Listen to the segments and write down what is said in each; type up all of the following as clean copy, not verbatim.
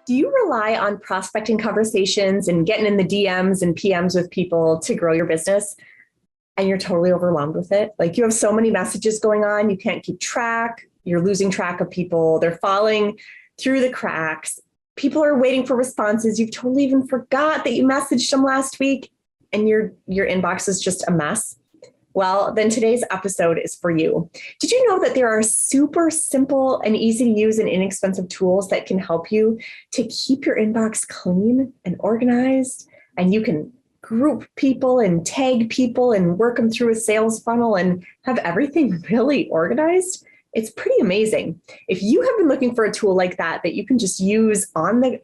Do you rely on prospecting conversations and getting in the DMs and PMs with people to grow your business? And you're totally overwhelmed with it. Like you have so many messages going on, you can't keep track. You're losing track of people. They're falling through the cracks. People are waiting for responses. You've totally even forgot that you messaged them last week and your inbox is just a mess. Well, then today's episode is for you. Did you know that there are super simple and easy to use and inexpensive tools that can help you to keep your inbox clean and organized? And you can group people and tag people and work them through a sales funnel and have everything really organized. It's pretty amazing. If you have been looking for a tool like that you can just use on the,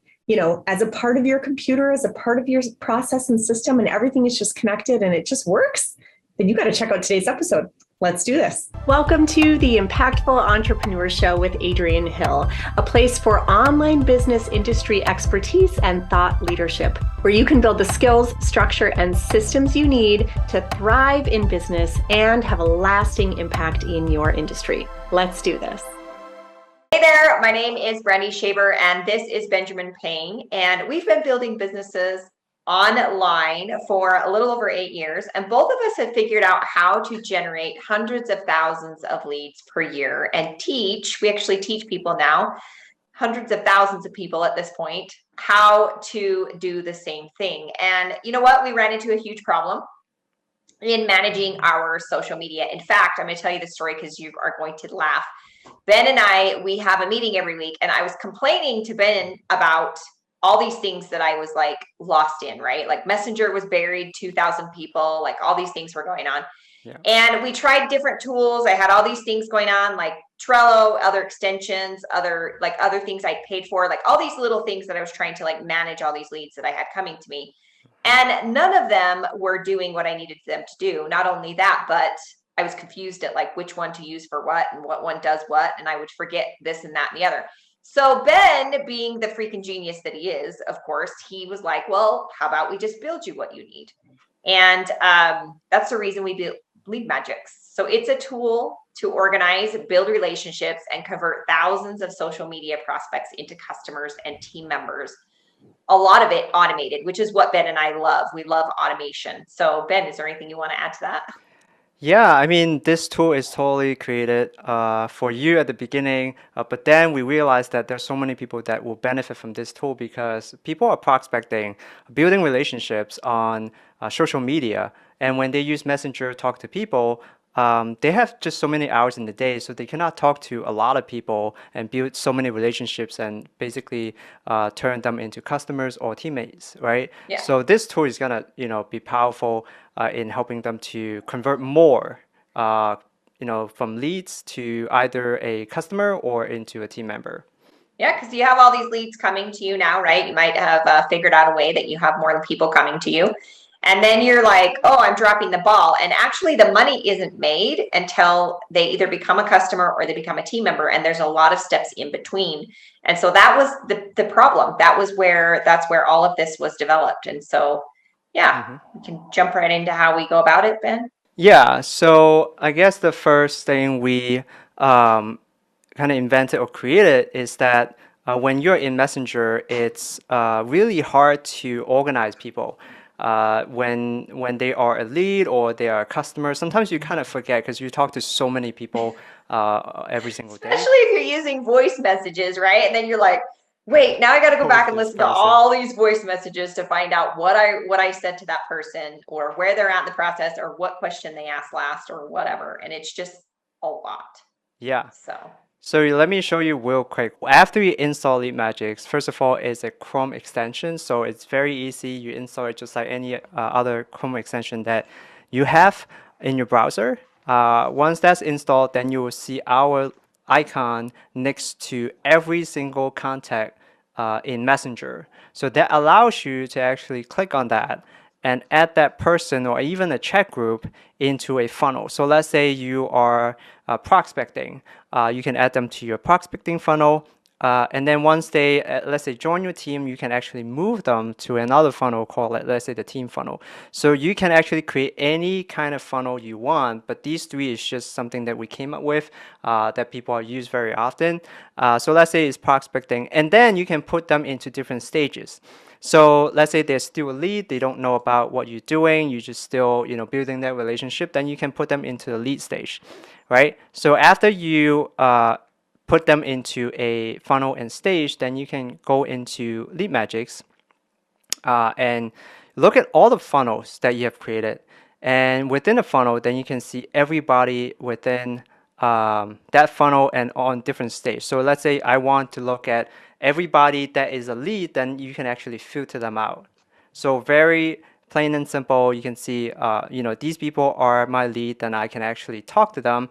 as a part of your computer, as a part of your process and system, and everything is just connected and it just works, then you got to check out today's episode. Let's do this. Welcome to the Impactful Entrepreneur Show with Adrienne Hill, a place for online business industry expertise and thought leadership, where you can build the skills, structure, and systems you need to thrive in business and have a lasting impact in your industry. Let's do this. Hey there, my name is Brandy and this is Benjamin Payne, and we've been building businesses online for a little over 8 years, and both of us have figured out how to generate hundreds of thousands of leads per year and we actually teach people now, hundreds of thousands of people at this point, how to do the same thing. And you know what? We ran into a huge problem in managing our social media. In fact, I'm going to tell you the story because you are going to laugh. Ben and we have a meeting every week, and I was complaining to Ben about all these things that I was like lost in, right? Like Messenger was buried, 2,000 people, like all these things were going on. Yeah. And we tried different tools. I had all these things going on, like Trello, other extensions, other things I paid for, like all these little things that I was trying to like manage all these leads that I had coming to me. And none of them were doing what I needed them to do. Not only that, but I was confused at like which one to use for what and what one does what. And I would forget this and that and the other. So Ben, being the freaking genius that he is, of course, he was like, well, how about we just build you what you need? And that's the reason we built LeadMagicX. So it's a tool to organize, build relationships, and convert thousands of social media prospects into customers and team members. A lot of it automated, which is what Ben and I love. We love automation. So Ben, is there anything you want to add to that? Yeah, I mean, this tool is totally created for you at the beginning, but then we realized that there's so many people that will benefit from this tool because people are prospecting, building relationships on social media, and when they use Messenger to talk to people, they have just so many hours in the day, so they cannot talk to a lot of people and build so many relationships and basically turn them into customers or teammates, right? Yeah. So this tool is gonna, be powerful in helping them to convert more, from leads to either a customer or into a team member. Yeah, because you have all these leads coming to you now, right? You might have figured out a way that you have more people coming to you. And then you're like, oh, I'm dropping the ball. And actually the money isn't made until they either become a customer or they become a team member. And there's a lot of steps in between. And so that was the problem. That's where all of this was developed. And so, yeah, we can jump right into how we go about it, Ben. Yeah. So I guess the first thing we kind of invented or created is that when you're in Messenger, it's really hard to organize people. When they are a lead or they are a customer, sometimes you kind of forget because you talk to so many people every single day. Especially if you're using voice messages, right? And then you're like, wait, now I got to go back and listen to all these voice messages to find out what I said to that person or where they're at in the process or what question they asked last or whatever. And it's just a lot. Yeah. So let me show you real quick. After you install LeadMagicX, first of all, it's a Chrome extension. So it's very easy. You install it just like any other Chrome extension that you have in your browser. Once that's installed, then you will see our icon next to every single contact in Messenger. So that allows you to actually click on that and add that person or even a chat group into a funnel. So let's say you are prospecting. You can add them to your prospecting funnel. And then once they, let's say, join your team, you can actually move them to another funnel called, let's say, the team funnel. So you can actually create any kind of funnel you want, but these three is just something that we came up with that people are used very often. So let's say it's prospecting, and then you can put them into different stages. So let's say they're still a lead, they don't know about what you're doing, you're just still, building that relationship, then you can put them into the lead stage, right? So after you put them into a funnel and stage, then you can go into LeadMagicX and look at all the funnels that you have created. And within a funnel, then you can see everybody within that funnel and on different stage. So let's say I want to look at everybody that is a lead, then you can actually filter them out. So very plain and simple. You can see, these people are my lead, then I can actually talk to them.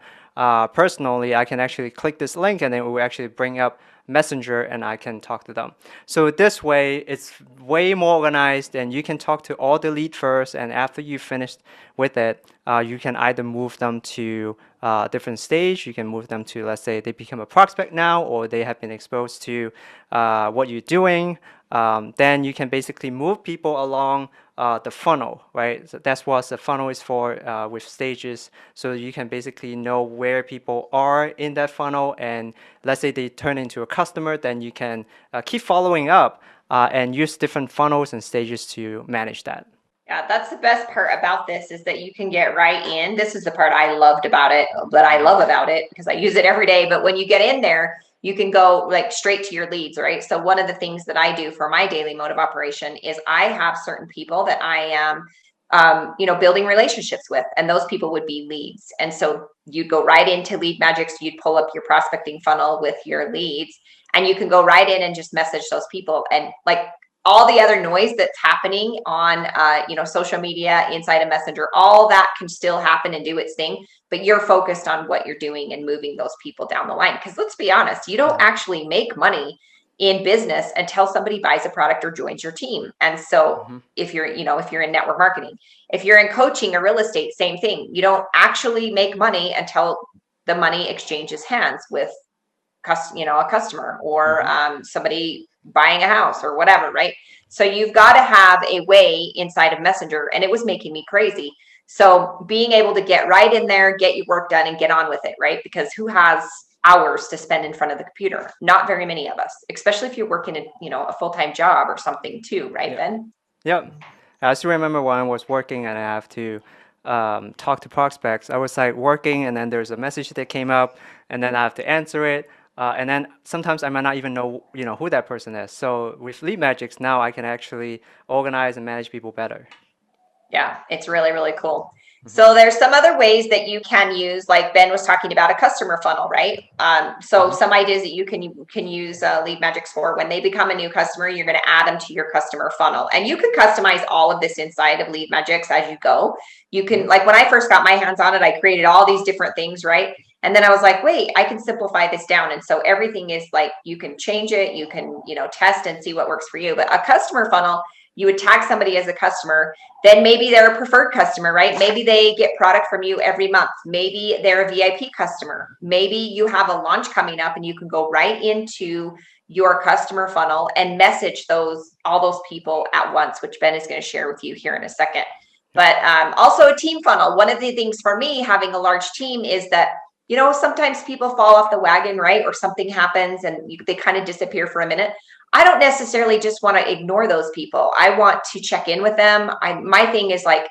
Personally, I can actually click this link and it will actually bring up Messenger and I can talk to them. So this way, it's way more organized and you can talk to all the lead first. And after you finished with it, you can either move them to a different stage. You can move them to, let's say, they become a prospect now, or they have been exposed to what you're doing. Then you can basically move people along the funnel, right? So that's what the funnel is for with stages. So you can basically know where people are in that funnel. And let's say they turn into a customer, then you can keep following up and use different funnels and stages to manage that. Yeah, that's the best part about this is that you can get right in. This is the part I loved about it, that I love about it because I use it every day. But when you get in there, you can go like straight to your leads, right? So one of the things that I do for my daily mode of operation is I have certain people that I am, building relationships with, and those people would be leads. And so you'd go right into LeadMagicX, you'd pull up your prospecting funnel with your leads, and you can go right in and just message those people. And like all the other noise that's happening on, social media, inside a messenger, all that can still happen and do its thing, but you're focused on what you're doing and moving those people down the line. Because let's be honest, you don't actually make money in business until somebody buys a product or joins your team. And so if you're in network marketing, if you're in coaching or real estate, same thing. You don't actually make money until the money exchanges hands with a customer or somebody buying a house or whatever, right? So you've got to have a way inside of Messenger, and it was making me crazy. So being able to get right in there, get your work done and get on with it, right? Because who has hours to spend in front of the computer? Not very many of us, especially if you're working a full-time job or something too, right, Ben? Yep. I still remember when I was working and I have to talk to prospects. I was like working and then there's a message that came up and then I have to answer it. And then sometimes I might not even know, who that person is. So with LeadMagicX now I can actually organize and manage people better. Yeah, it's really, really cool. So there's some other ways that you can use, like Ben was talking about, a customer funnel, right? So some ideas that you can use LeadMagicX for: when they become a new customer, you're going to add them to your customer funnel, and you can customize all of this inside of LeadMagicX as you go. You can, like when I first got my hands on it, I created all these different things, right? And then I was like, wait, I can simplify this down. And so everything is like, you can change it, you can, test and see what works for you. But a customer funnel, you would tag somebody as a customer, then maybe they're a preferred customer, right? Maybe they get product from you every month. Maybe they're a VIP customer. Maybe you have a launch coming up and you can go right into your customer funnel and message all those people at once, which Ben is going to share with you here in a second. But also a team funnel. One of the things for me, having a large team, is that sometimes people fall off the wagon, right? Or something happens and they kind of disappear for a minute. I don't necessarily just want to ignore those people. I want to check in with them. My thing is like,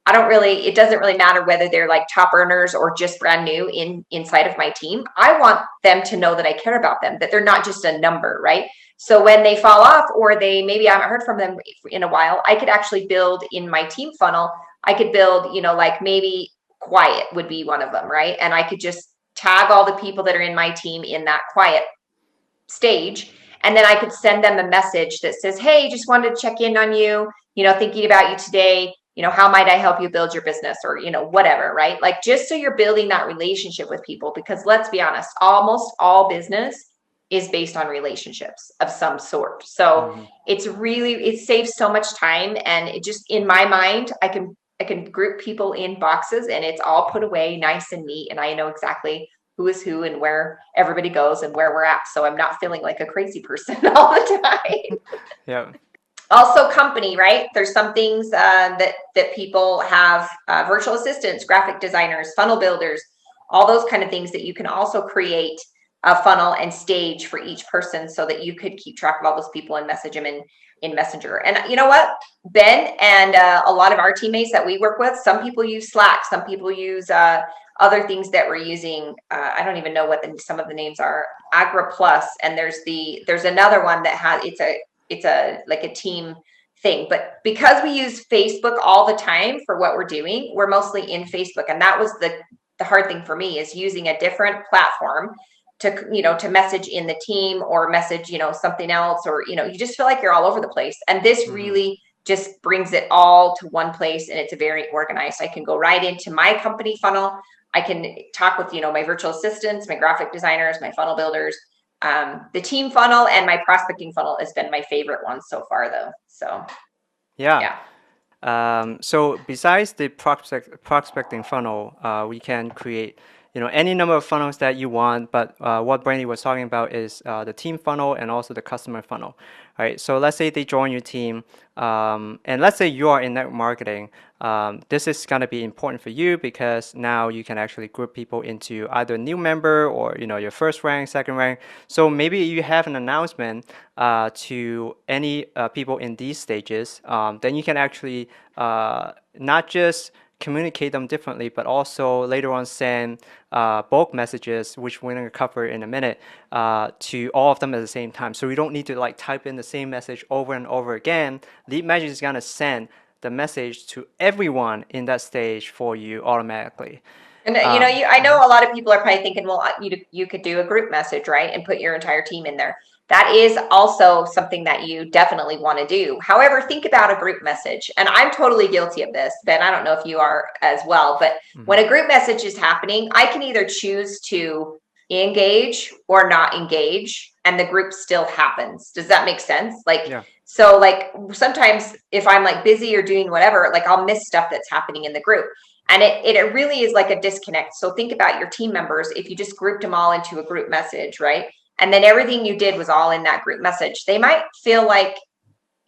it doesn't really matter whether they're like top earners or just brand new inside of my team. I want them to know that I care about them, that they're not just a number, right? So when they fall off, or maybe I haven't heard from them in a while, I could actually build in my team funnel. I could build, like maybe quiet would be one of them, right? And I could just tag all the people that are in my team in that quiet stage. And then I could send them a message that says, hey, just wanted to check in on you, thinking about you today, how might I help you build your business, or, whatever, right? Like, just so you're building that relationship with people, because let's be honest, almost all business is based on relationships of some sort. So it saves so much time. And it just, in my mind, I can group people in boxes and it's all put away nice and neat. And I know exactly who is who and where everybody goes and where we're at. So I'm not feeling like a crazy person all the time. Yeah. Also company, right? There's some things that people have, virtual assistants, graphic designers, funnel builders, all those kind of things that you can also create a funnel and stage for each person so that you could keep track of all those people and message them in Messenger. And you know what, Ben and a lot of our teammates that we work with, some people use Slack, some people use other things that we're using. I don't even know what some of the names are. Agra Plus, and there's another one that has it's a like a team thing. But because we use Facebook all the time for what we're doing, we're mostly in Facebook, and that was the hard thing for me, is using a different platform to, you know, to message in the team or message, you know, something else, or, you know, you just feel like you're all over the place. And this really just brings it all to one place, and it's very organized. I can go right into my company funnel. I can talk with, you know, my virtual assistants, my graphic designers, my funnel builders. The team funnel and my prospecting funnel has been my favorite one so far, though. So Yeah. yeah. So besides the prospecting funnel, we can create, you know, any number of funnels that you want. But what Brandy was talking about is the team funnel and also the customer funnel, right? So let's say they join your team, and let's say you are in network marketing. This is going to be important for you because now you can actually group people into either new member or, you know, your first rank, second rank. So maybe you have an announcement to any people in these stages, then you can actually not just communicate them differently, but also later on send bulk messages, which we're going to cover in a minute, to all of them at the same time. So you don't need to like type in the same message over and over again. LeadMagic is going to send the message to everyone in that stage for you automatically. And you know, I know a lot of people are probably thinking, well, you could do a group message, right, and put your entire team in there. That is also something that you definitely want to do. However, think about a group message, and I'm totally guilty of this, Ben. I don't know if you are as well, but when a group message is happening, I can either choose to engage or not engage, and the group still happens. Does that make sense? Like, Yeah. so like sometimes if I'm like busy or doing whatever, like I'll miss stuff that's happening in the group. And it really is like a disconnect. So think about your team members. If you just grouped them all into a group message, right? And then everything you did was all in that group message, they might feel like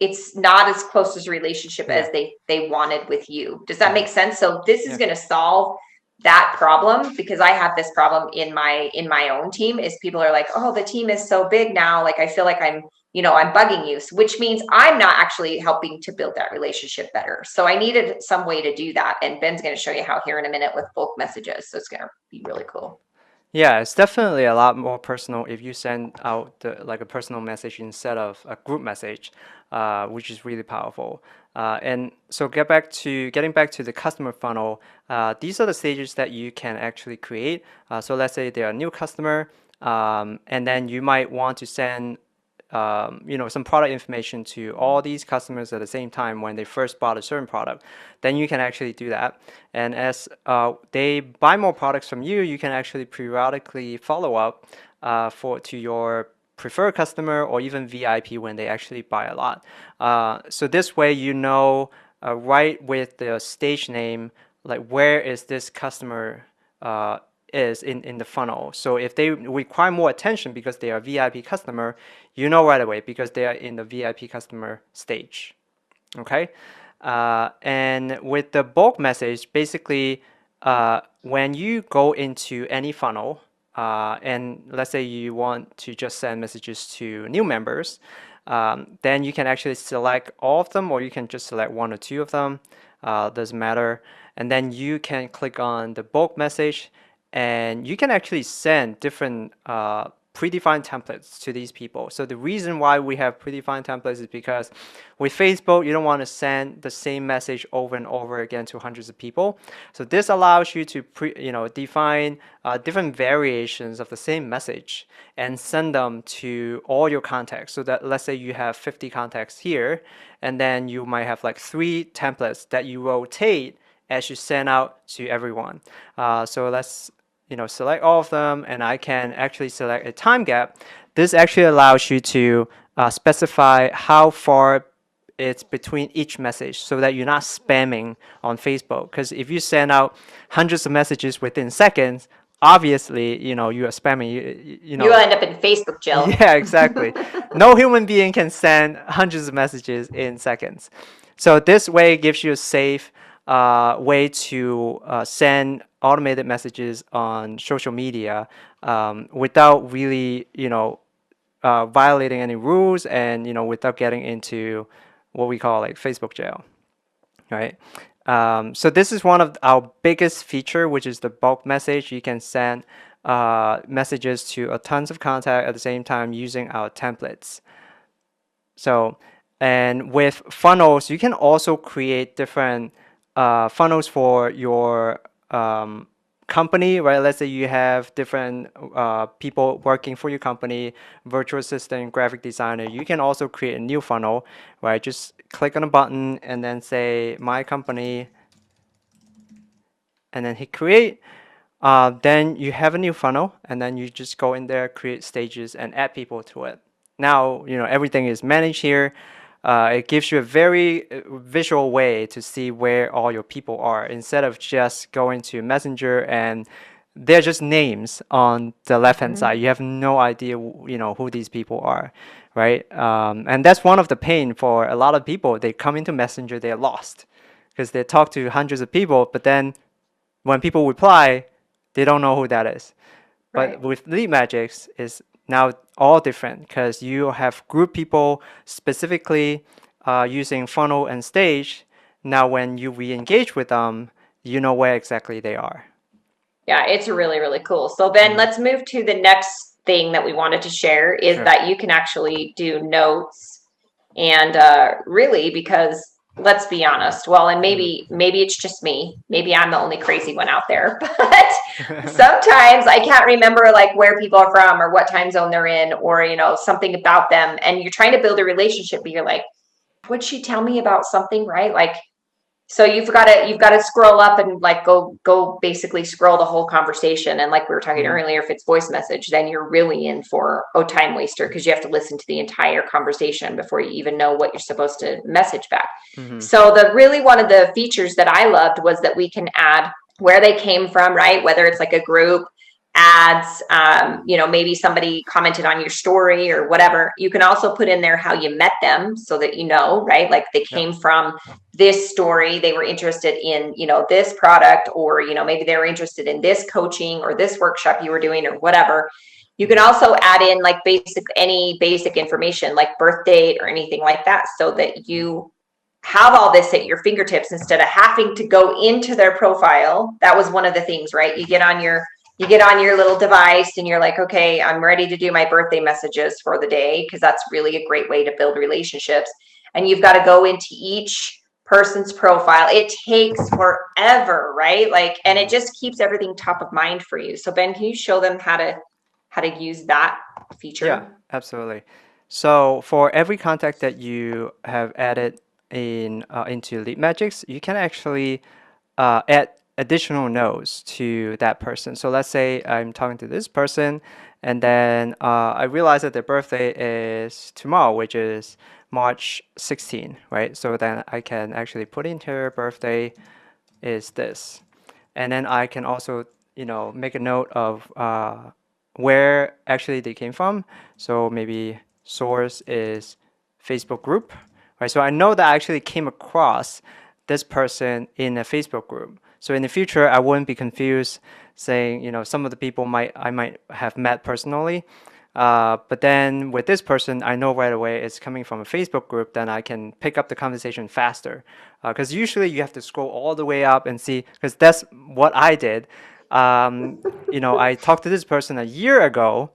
it's not as close as a relationship as they wanted with you. Does that make sense? So this is going to solve that problem, because I have this problem in my own team. Is people are like, oh, the team is so big now, like I feel like I'm bugging you, which means I'm not actually helping to build that relationship better. So I needed some way to do that, and Ben's going to show you how here in a minute with bulk messages. So it's going to be really cool. Yeah, it's definitely a lot more personal if you send out like a personal message instead of a group message, which is really powerful. And so getting back to the customer funnel, these are the stages that you can actually create. So let's say they're a new customer, and then you might want to send some product information to all these customers at the same time when they first bought a certain product. Then you can actually do that. And as they buy more products from you, you can actually periodically follow up to your preferred customer or even VIP when they actually buy a lot. So this way, right with the stage name, like where is this customer is in the funnel. So if they require more attention because they are a VIP customer, you know right away because they are in the VIP customer stage. Okay. And with the bulk message, basically, when you go into any funnel, and let's say you want to just send messages to new members, then you can actually select all of them, or you can just select one or two of them. Doesn't matter. And then you can click on the bulk message, and you can actually send different predefined templates to these people. So the reason why we have predefined templates is because with Facebook, you don't want to send the same message over and over again to hundreds of people. So this allows you to define different variations of the same message and send them to all your contacts. So that let's say you have 50 contacts here, and then you might have like 3 templates that you rotate as you send out to everyone. So let's select all of them, and I can actually select a time gap. This actually allows you to specify how far it's between each message so that you're not spamming on Facebook. Because if you send out hundreds of messages within seconds, obviously, you are spamming. You'll end up in Facebook jail. Yeah, exactly. No human being can send hundreds of messages in seconds. So this way gives you a safe way to send automated messages on social media without really, violating any rules and, without getting into what we call like Facebook jail, right? So this is one of our biggest feature, which is the bulk message. You can send messages to a tons of contact at the same time using our templates. So, and with funnels, you can also create different funnels for your company, right? Let's say you have different people working for your company, virtual assistant, graphic designer. You can also create a new funnel, right? Just click on a button and then say my company and then hit create. Then you have a new funnel and then you just go in there, create stages and add people to it. Now, everything is managed here. It gives you a very visual way to see where all your people are instead of just going to Messenger and they're just names on the left-hand side. You have no idea, who these people are, right? And that's one of the pain for a lot of people. They come into Messenger, they're lost because they talk to hundreds of people, but then when people reply, they don't know who that is. But with LeadMagicX, is now all different because you have group people specifically using funnel and stage. Now, when you re-engage with them, you know where exactly they are. Yeah, it's really, really cool. So Ben, let's move to the next thing that we wanted to share is that you can actually do notes and really because let's be honest, well, and maybe it's just me, maybe I'm the only crazy one out there, but sometimes I can't remember like where people are from or what time zone they're in or something about them, and you're trying to build a relationship but you're like, would she tell me about something, right? Like, so you've got to scroll up and like go basically scroll the whole conversation. And like we were talking earlier, if it's voice message, then you're really in for a time waster because you have to listen to the entire conversation before you even know what you're supposed to message back. So the really one of the features that I loved was that we can add where they came from, right? Whether it's like a group ads, maybe somebody commented on your story or whatever. You can also put in there how you met them so that right? Like they came from this story, they were interested in, this product, or, maybe they were interested in this coaching or this workshop you were doing or whatever. You can also add in like any basic information like birth date or anything like that so that you have all this at your fingertips instead of having to go into their profile. That was one of the things, right? You get on your little device and you're like, okay, I'm ready to do my birthday messages for the day, because that's really a great way to build relationships. And you've got to go into each person's profile. It takes forever, right? Like, and it just keeps everything top of mind for you. So Ben, can you show them how to use that feature? Yeah, absolutely. So for every contact that you have added into LeadMagicX, you can actually add additional notes to that person. So let's say I'm talking to this person, and then I realize that their birthday is tomorrow, which is March 16, right? So then I can actually put in her birthday is this, and then I can also make a note of where actually they came from. So maybe source is Facebook group, right? So I know that I actually came across this person in a Facebook group. So in the future, I wouldn't be confused saying, some of the people I might have met personally. But then with this person, I know right away it's coming from a Facebook group, then I can pick up the conversation faster. Because usually you have to scroll all the way up and see, because that's what I did. I talked to this person a year ago,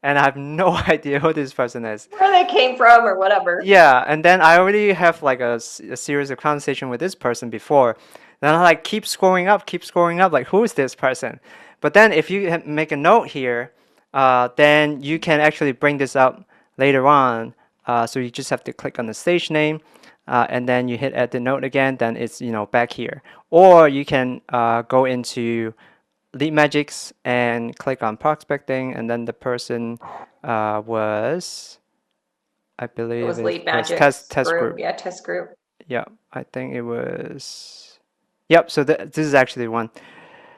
and I have no idea who this person is, where they came from or whatever. Yeah, and then I already have like a series of conversation with this person before. Then I like keep scrolling up, like who is this person? But then if you make a note here, then you can actually bring this up later on. So you just have to click on the stage name, and then you hit edit note again. Then it's back here, or you can go into LeadMagicX and click on prospecting, and then the person was, I believe It was it was LeadMagicX test group. Yeah, test group. Yeah, I think it was. Yep. So this is actually one.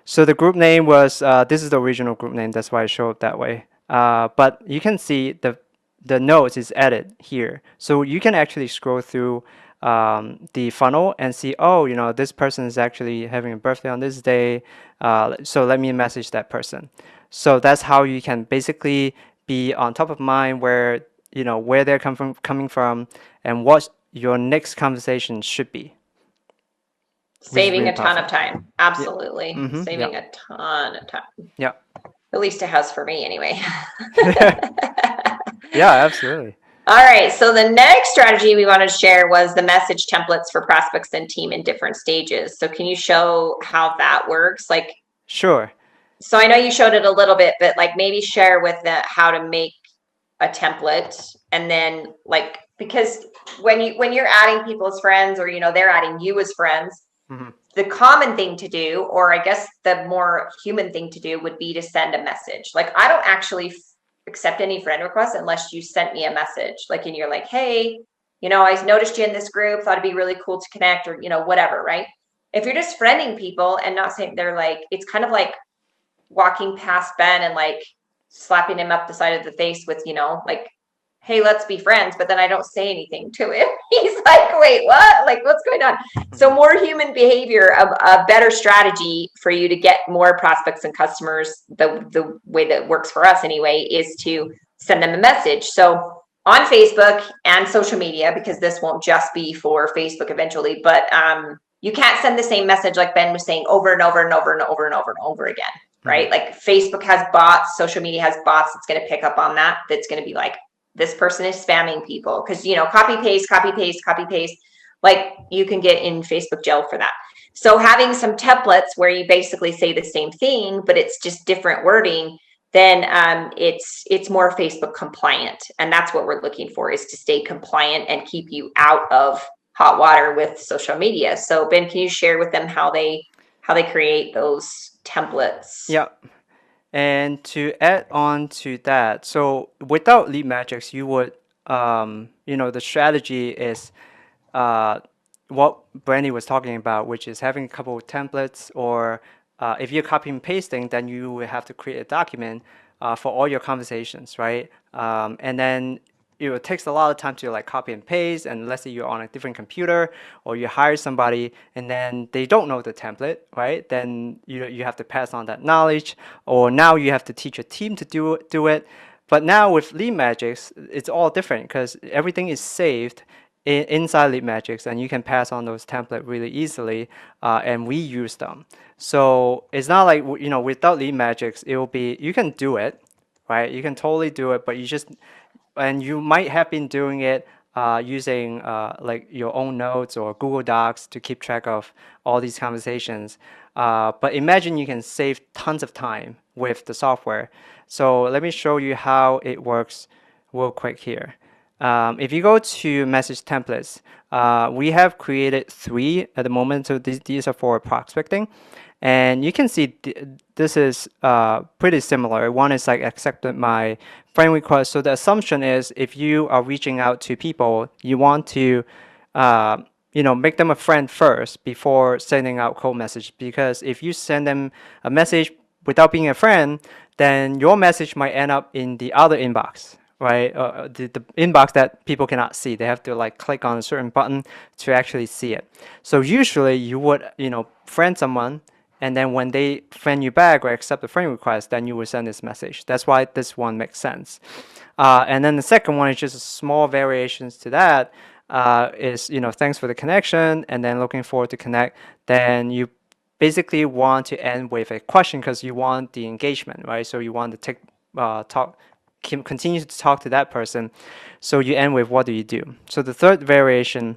So the group name was, this is the original group name. That's why I show it that way. But you can see the notes is added here. So you can actually scroll through the funnel and see, oh, this person is actually having a birthday on this day. So let me message that person. So that's how you can basically be on top of mind where they're coming from and what your next conversation should be. Saving really a ton powerful. of time. Absolutely. Mhm, Saving yeah. a ton of time. Yeah. At least it has for me anyway. Yeah, absolutely. All right. So the next strategy we wanted to share was the message templates for prospects and team in different stages. So can you show how that works? Like, Sure. so I know you showed it a little bit, but like maybe share with how to make a template, and then like, because when you're adding people as friends, or they're adding you as friends, Mhm. the common thing to do, or I guess the more human thing to do, would be to send a message. Like, I don't actually accept any friend requests unless you sent me a message, like, and you're like, hey, I noticed you in this group, thought it'd be really cool to connect, or whatever, right? If you're just friending people and not saying, they're like, it's kind of like walking past Ben and like slapping him up the side of the face with, like, hey, let's be friends. But then I don't say anything to him. He's like, wait, what? Like, what's going on? So more human behavior, a better strategy for you to get more prospects and customers, the way that works for us anyway, is to send them a message. So on Facebook and social media, because this won't just be for Facebook eventually, but you can't send the same message, like Ben was saying, over and over and over and over and over and over again, right? Like, Facebook has bots, social media has bots that's going to pick up on that. That's going to be like, this person is spamming people, because copy paste, copy paste, copy paste. Like, you can get in Facebook jail for that. So having some templates where you basically say the same thing, but it's just different wording, then it's more Facebook compliant. And that's what we're looking for, is to stay compliant and keep you out of hot water with social media. So Ben, can you share with them how they create those templates? Yeah. And to add on to that, so without LeadMagicX, you would, the strategy is what Brandy was talking about, which is having a couple of templates, or if you're copy and pasting, then you will have to create a document for all your conversations, right? And then it takes a lot of time to like copy and paste, and let's say you're on a different computer or you hire somebody and then they don't know the template, right? Then you have to pass on that knowledge, or now you have to teach a team to do it. But now with LeadMagicX, it's all different because everything is saved inside LeadMagicX, and you can pass on those templates really easily and reuse them. So it's not like, without LeadMagicX, it will be, you can do it, right? You can totally do it, but and you might have been doing it using like your own notes or Google Docs to keep track of all these conversations. But imagine you can save tons of time with the software. So let me show you how it works real quick here. If you go to message templates, we have created 3 at the moment. So these are for prospecting. And you can see this is pretty similar. One is like accepted my friend request. So the assumption is if you are reaching out to people, you want to make them a friend first before sending out cold message. Because if you send them a message without being a friend, then your message might end up in the other inbox, right? The inbox that people cannot see. They have to like click on a certain button to actually see it. So usually you would, friend someone, and then when they friend you back or accept the friend request, then you will send this message. That's why this one makes sense. And then the second one is just small variations to that. Is thanks for the connection, and then looking forward to connect. Then you basically want to end with a question because you want the engagement, right? So you want to continue to talk to that person. So you end with what do you do? So the third variation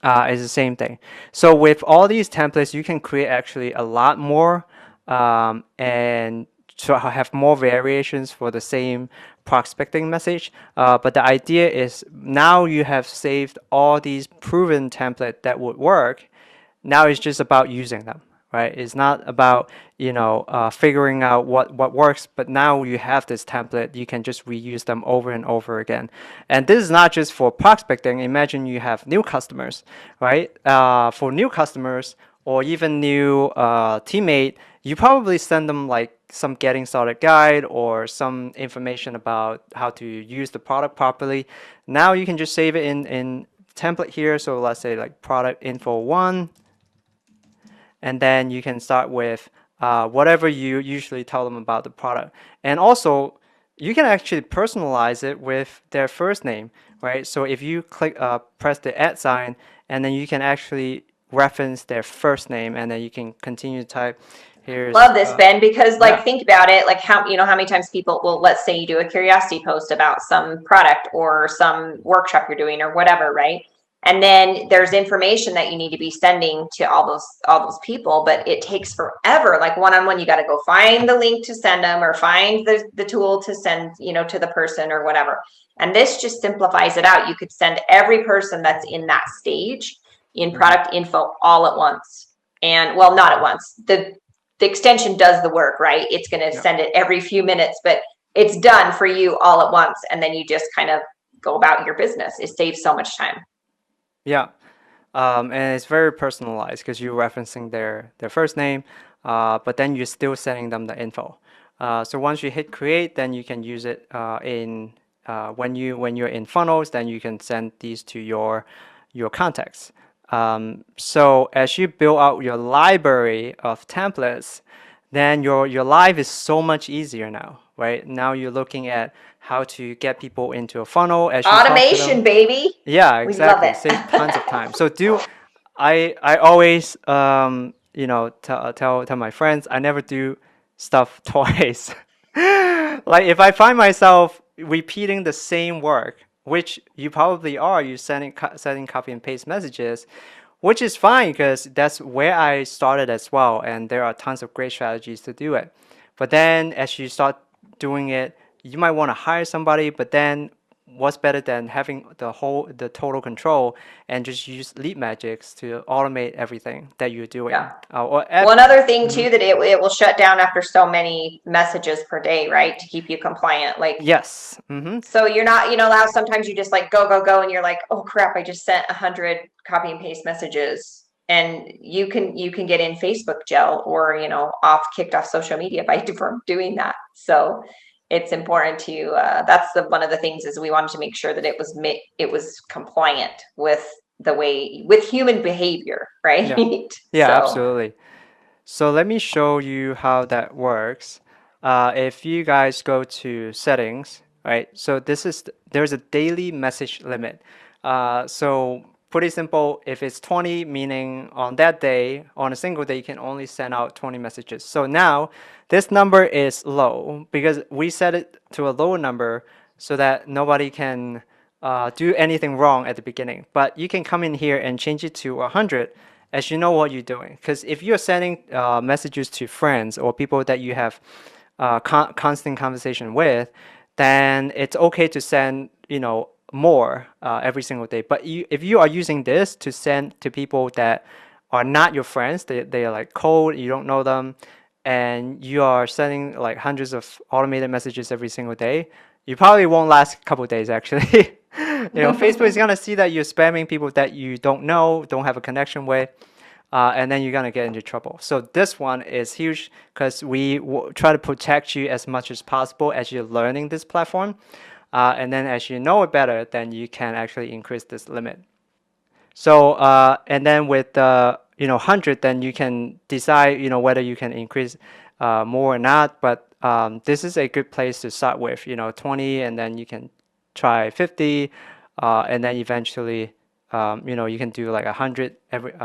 is the same thing. So with all these templates, you can create actually a lot more and to have more variations for the same prospecting message. But the idea is now you have saved all these proven templates that would work. Now it's just about using them, right? It's not about figuring out what works, but now you have this template, you can just reuse them over and over again. And this is not just for prospecting. Imagine you have new customers, right? For new customers or even new teammate, you probably send them like some getting started guide or some information about how to use the product properly. Now you can just save it in template here. So let's say like product info 1, and then you can start with whatever you usually tell them about the product. And also, you can actually personalize it with their first name, right? So if you press the @ sign, and then you can actually reference their first name, and then you can continue to type. Here's Love this, Ben, because like yeah. think about it, like how how many times people will, let's say you do a curiosity post about some product or some workshop you're doing or whatever, right? And then there's information that you need to be sending to all those people, but it takes forever. Like one-on-one, you got to go find the link to send them or find the tool to send, to the person or whatever. And this just simplifies it out. You could send every person that's in that stage in product info all at once. And well, not at once. The extension does the work, right? It's going to send it every few minutes, but it's done for you all at once. And then you just kind of go about your business. It saves so much time. Yeah. And it's very personalized because you're referencing their first name, but then you're still sending them the info. So once you hit create, then you can use it in when you're in funnels, then you can send these to your contacts. So as you build out your library of templates, then your life is so much easier now, right? Now you're looking at how to get people into a funnel as you talk to Automation, them. baby. Yeah, We love exactly. it. Save tons of time. So I always tell my friends I never do stuff twice. Like if I find myself repeating the same work, which you probably are, you sending copy and paste messages, which is fine because that's where I started as well, and there are tons of great strategies to do it. But then as you start doing it, you might want to hire somebody, but then what's better than having the total control and just use LeadMagicX to automate everything that you're doing. Yeah. One other thing too, that it will shut down after so many messages per day, right? To keep you compliant. Like, yes. so you're not, how sometimes you just like go, and you're like, oh crap, I just sent 100 copy and paste messages. And you can get in Facebook jail or, kicked off social media by doing that. So it's important to, that's one of the things is we wanted to make sure that it was compliant with human behavior, right? Yeah, So, absolutely. So let me show you how that works. If you guys go to settings, right? So there's a daily message limit. So pretty simple. If it's 20, meaning on that day, on a single day, you can only send out 20 messages. So now this number is low because we set it to a lower number so that nobody can do anything wrong at the beginning. But you can come in here and change it to 100 as you know what you're doing. Because if you're sending messages to friends or people that you have constant conversation with, then it's okay to send, more every single day. But if you are using this to send to people that are not your friends, they are like cold, you don't know them, and you are sending like hundreds of automated messages every single day, you probably won't last a couple of days actually. Facebook is gonna see that you're spamming people that you don't know, don't have a connection with, and then you're gonna get into trouble. So this one is huge because we try to protect you as much as possible as you're learning this platform, and then as you know it better, then you can actually increase this limit. So and then with the 100, then you can decide whether you can increase more or not. But this is a good place to start with 20, and then you can try 50, and then eventually you can do like 100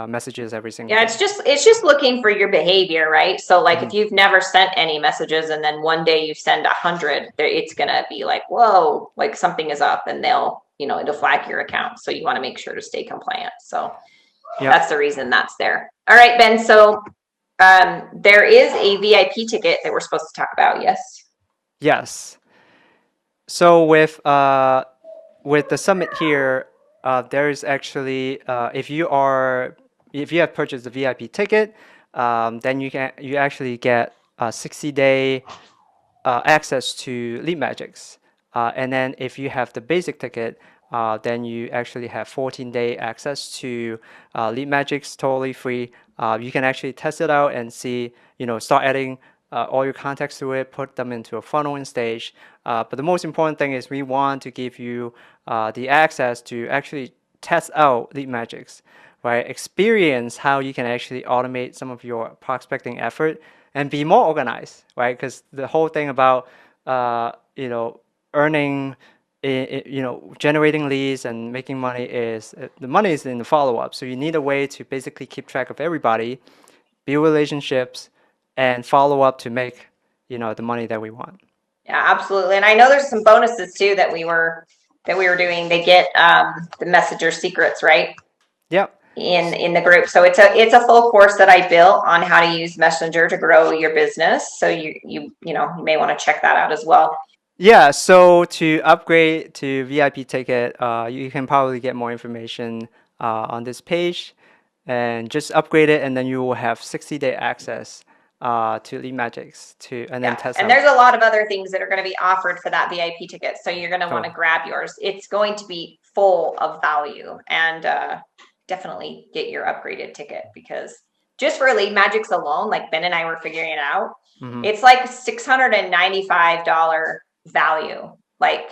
messages every single yeah, day. it's just looking for your behavior, right? So like if you've never sent any messages and then one day you send 100, it's gonna be like, whoa, like something is up, and it'll flag your account. So you want to make sure to stay compliant. So that's the reason that's there. All right, Ben. So there is a VIP ticket that we're supposed to talk about. Yes. Yes. So with the summit here, there is actually if you have purchased the VIP ticket, then you actually get a 60-day access to LeadMagicX. And then if you have the basic ticket, then you actually have 14-day access to LeadMagicX totally free. You can actually test it out and see, start adding all your contacts to it, put them into a funnel and stage. But the most important thing is we want to give you the access to actually test out LeadMagicX, right? Experience how you can actually automate some of your prospecting effort and be more organized, right? Because the whole thing about earning, generating leads and making money is the money is in the follow up. So you need a way to basically keep track of everybody, build relationships, and follow up to make the money that we want. Yeah, absolutely. And I know there's some bonuses too that we were doing. They get the messenger secrets, right? Yep. In the group. So it's a full course that I built on how to use Messenger to grow your business. So you may want to check that out as well. Yeah, so to upgrade to VIP ticket, you can probably get more information on this page, and just upgrade it, and then you will have 60-day access to LeadMagicX and then test and out. there's a lot of other things that are going to be offered for that VIP ticket. So you're going to want to Cool. grab yours. It's going to be full of value, and definitely get your upgraded ticket, because just for LeadMagicX alone, like Ben and I were figuring it out, it's like $695 value, like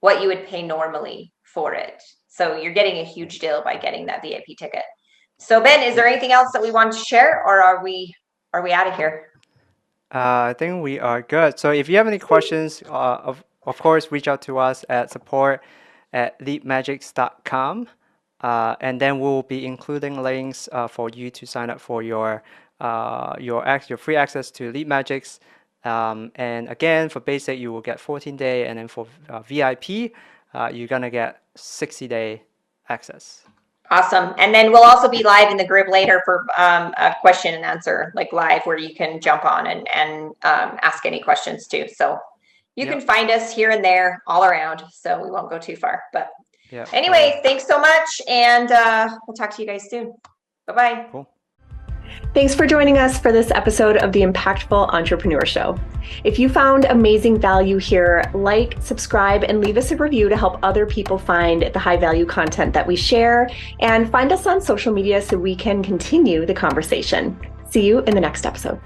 what you would pay normally for it. So you're getting a huge deal by getting that VIP ticket. So Ben, is there anything else that we want to share, or are we out of here? I think we are good. So if you have any questions, of course, reach out to us at support@leadmagicx.com. And then we'll be including links for you to sign up for your free access to LeadMagicX. And again, for basic, you will get 14-day, and then for VIP, you're gonna get 60-day access. Awesome. And then we'll also be live in the group later for a question and answer, like live, where you can jump on and ask any questions too. So you can find us here and there all around. So we won't go too far. But anyway, thanks so much. And we'll talk to you guys soon. Bye-bye. Cool. Thanks for joining us for this episode of the Impactful Entrepreneur Show. If you found amazing value here, like, subscribe, and leave us a review to help other people find the high value content that we share, and find us on social media so we can continue the conversation. See you in the next episode.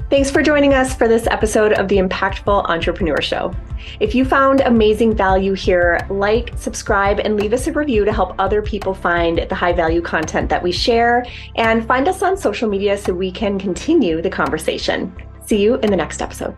Thanks for joining us for this episode of the Impactful Entrepreneur Show. If you found amazing value here, like, subscribe, and leave us a review to help other people find the high value content that we share, and find us on social media so we can continue the conversation. See you in the next episode.